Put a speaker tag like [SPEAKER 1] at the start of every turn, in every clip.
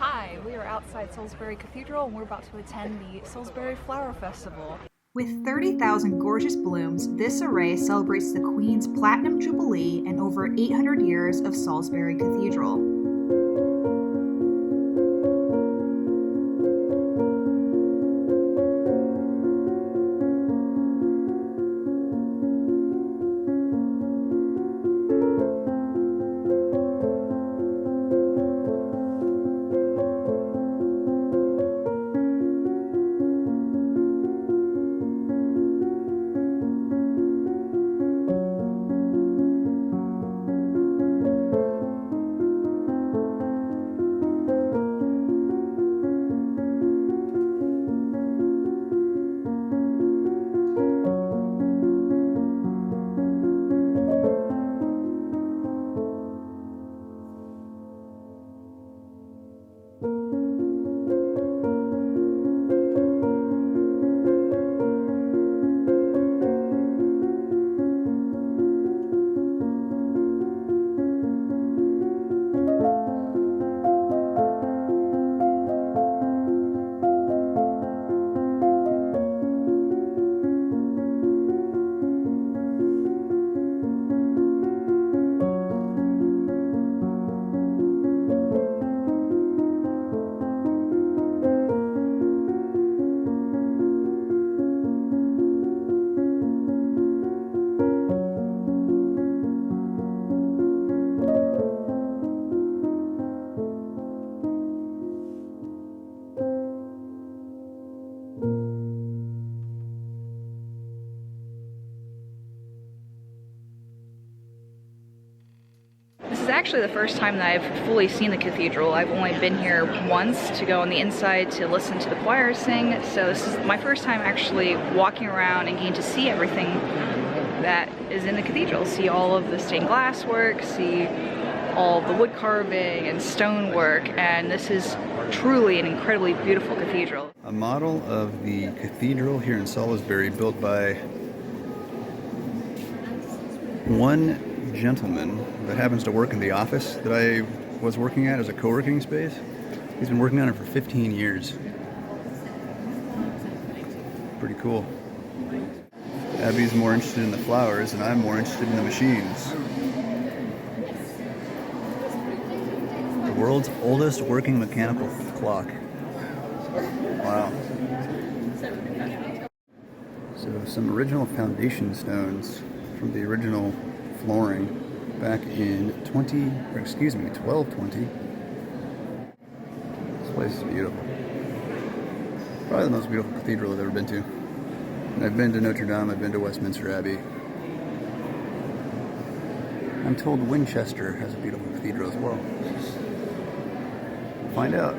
[SPEAKER 1] Hi, we are outside Salisbury Cathedral and we're about to attend the Salisbury Flower Festival. With 30,000 gorgeous blooms, this array celebrates the Queen's Platinum Jubilee and over 800 years of Salisbury Cathedral. This is actually the first time that I've fully seen the cathedral. I've only been here once to go on the inside to listen to the choir sing, so this is my first time actually walking around and getting to see everything that is in the cathedral. See all of the stained glass work, see all of the wood carving and stone work, and this is truly an incredibly beautiful cathedral.
[SPEAKER 2] A model of the cathedral here in Salisbury built by one gentleman that happens to work in the office that I was working at as a co-working space. He's been working on it for 15 years. Pretty cool. Abby's more interested in the flowers and I'm more interested in the machines. The world's oldest working mechanical clock. Wow. So some original foundation stones from the original flooring back in 1220. This place is beautiful. Probably the most beautiful cathedral I've ever been to. And I've been to Notre Dame, I've been to Westminster Abbey. I'm told Winchester has a beautiful cathedral as well. We'll find out.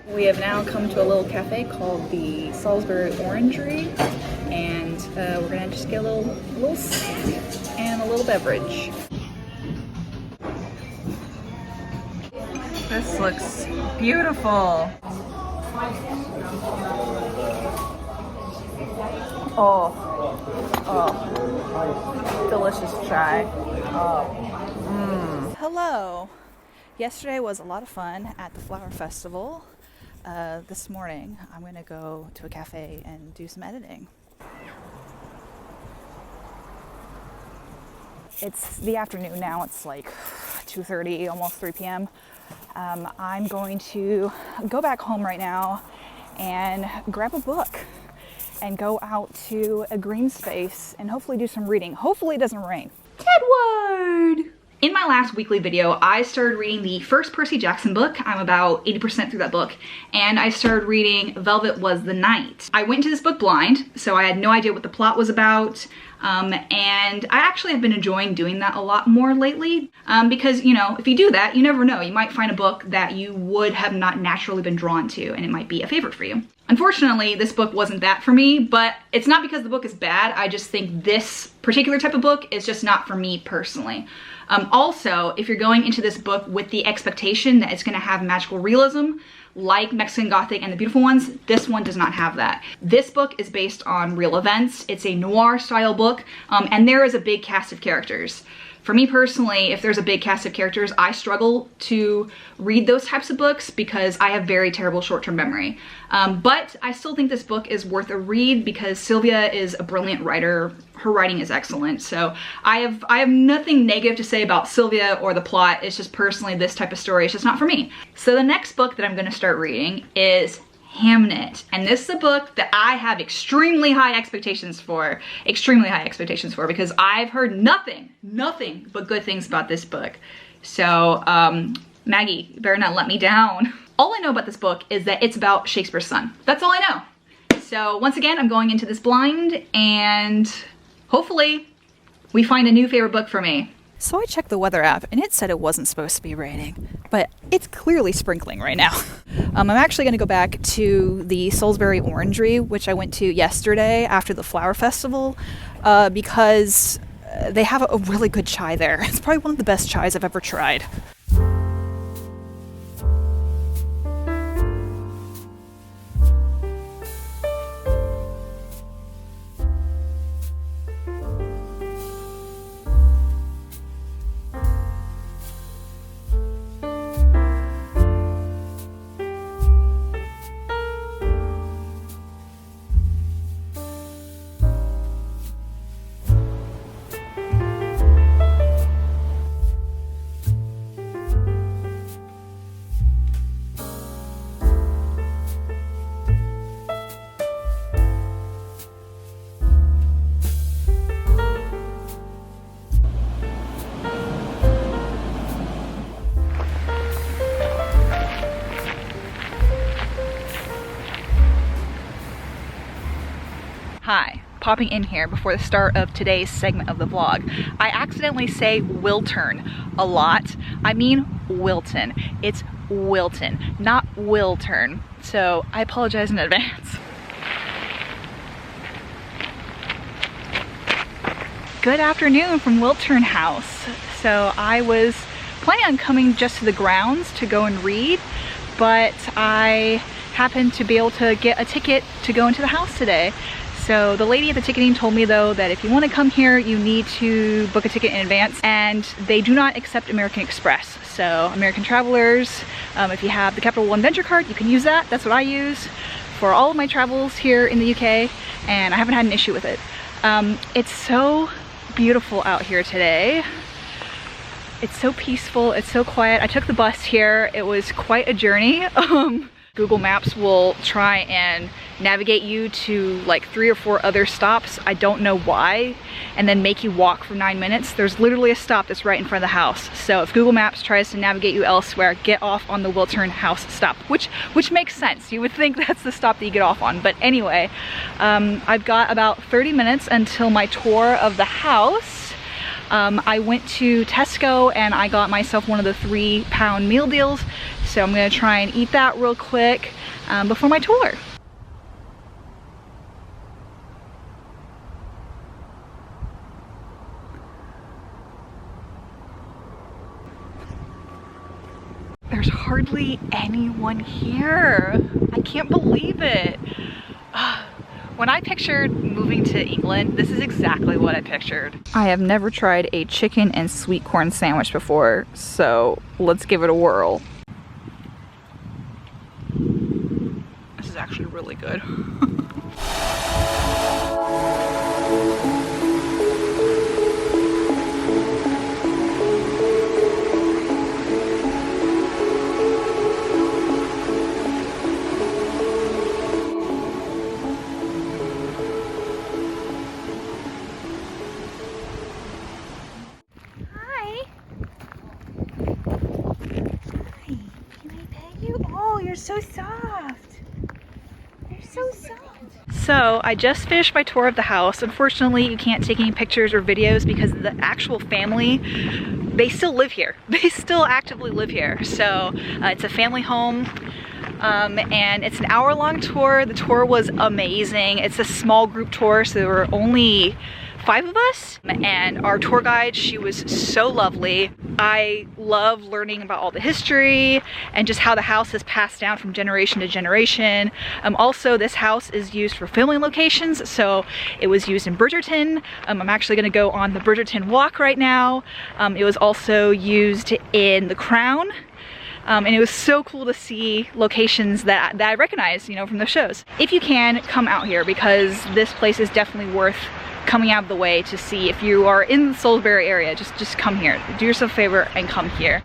[SPEAKER 2] We have now come to a little cafe called the Salisbury Orangery, and we're gonna just get a little snack and a little beverage. This looks beautiful. Oh, delicious chai. Hello. Yesterday was a lot of fun at the Flower Festival. This morning I'm going to go to a cafe and do some editing. It's the afternoon now. It's like 2:30, almost 3 p.m. I'm going to go back home right now and grab a book and go out to a green space and hopefully do some reading. Hopefully it doesn't rain. Tedward! In my last weekly video, I started reading the first Percy Jackson book. I'm about 80% through that book. And I started reading Velvet Was the Night. I went into this book blind, so I had no idea what the plot was about. And I actually have been enjoying doing that a lot more lately because, you know, if you do that, you never know. You might find a book that you would have not naturally been drawn to, and it might be a favorite for you. Unfortunately, this book wasn't that for me, but it's not because the book is bad. I just think this particular type of book is just not for me personally. Also, if you're going into this book with the expectation that it's going to have magical realism, like Mexican Gothic and The Beautiful Ones, this one does not have that. This book is based on real events. It's a noir style book, and there is a big cast of characters. For me personally, if there's a big cast of characters, I struggle to read those types of books because I have very terrible short-term memory. But I still think this book is worth a read because Sylvia is a brilliant writer. Her writing is excellent. So I have nothing negative to say about Sylvia or the plot. It's just personally this type of story. It's just not for me. So the next book that I'm going to start reading is Hamnet, and this is a book that I have extremely high expectations for because I've heard nothing but good things about this book. So Maggie, you better not let me down. All I know about this book is that it's about Shakespeare's son. That's all I know. So once again, I'm going into this blind and hopefully we find a new favorite book for me. So I checked the weather app and it said it wasn't supposed to be raining, but it's clearly sprinkling right now. I'm actually going to go back to the Salisbury Orangery, which I went to yesterday after the flower festival, because they have a really good chai there. It's probably one of the best chais I've ever tried. Hi, popping in here before the start of today's segment of the vlog. I accidentally say Wiltern a lot. I mean Wilton. It's Wilton, not Wiltern. So I apologize in advance. Good afternoon from Wilton House. So I was planning on coming just to the grounds to go and read, but I happened to be able to get a ticket to go into the house today. So the lady at the ticketing told me though that if you want to come here, you need to book a ticket in advance, and they do not accept American Express. So American travelers, if you have the Capital One Venture card, you can use that. That's what I use for all of my travels here in the UK, and I haven't had an issue with it. It's so beautiful out here today. It's so peaceful, it's so quiet. I took the bus here. It was quite a journey. Google Maps will try and navigate you to like 3 or 4 other stops. I don't know why, and then make you walk for 9 minutes. There's literally a stop that's right in front of the house. So if Google Maps tries to navigate you elsewhere, get off on the Wilton House stop, which makes sense. You would think that's the stop that you get off on. But anyway, I've got about 30 minutes until my tour of the house. I went to Tesco and I got myself one of the £3 meal deals. So I'm gonna try and eat that real quick before my tour. There's hardly anyone here. I can't believe it. When I pictured moving to England, this is exactly what I pictured. I have never tried a chicken and sweet corn sandwich before, so let's give it a whirl. This is actually really good. they're so soft. They're so soft.
[SPEAKER 1] So I just finished my tour of the house. Unfortunately, you can't take any pictures or videos because the actual family, they still live here. They still actively live here. So it's a family home. And it's an hour-long tour. The tour was amazing. It's a small group tour, so there were only 5 of us, and our tour guide, she was so lovely. I love learning about all the history and just how the house has passed down from generation to generation. Also, this house is used for filming locations, so it was used in Bridgerton. I'm actually gonna go on the Bridgerton walk right now. It was also used in The Crown. And it was so cool to see locations that I recognize, you know, from the shows. If you can, come out here because this place is definitely worth coming out of the way to see. If you are in the Salisbury area, just come here. Do yourself a favor and come here.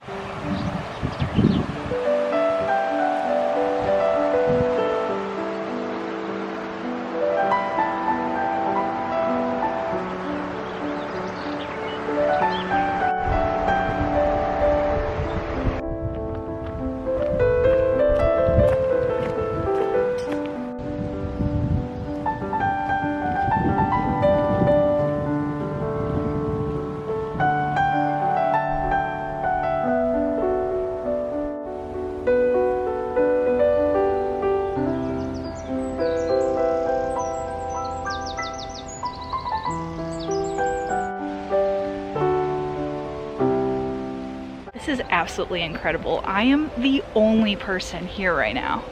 [SPEAKER 1] This is absolutely incredible. I am the only person here right now.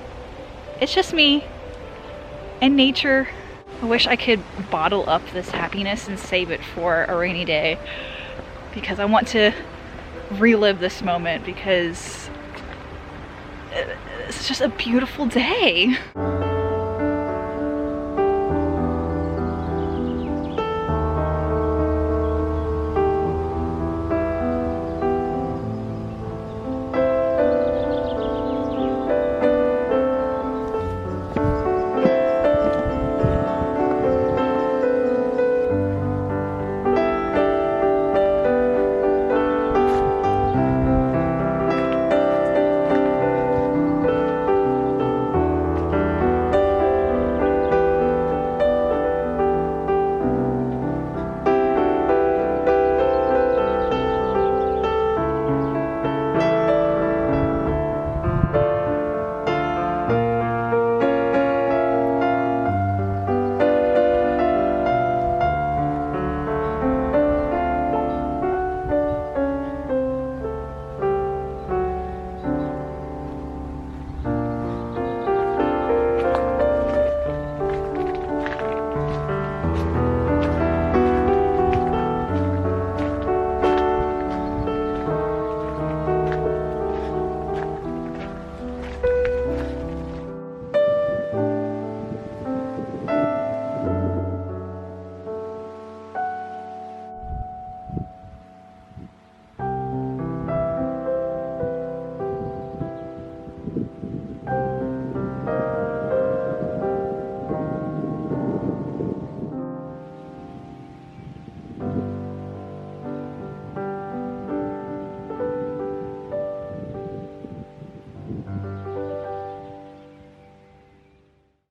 [SPEAKER 1] It's just me and nature. I wish I could bottle up this happiness and save it for a rainy day because I want to relive this moment because it's just a beautiful day.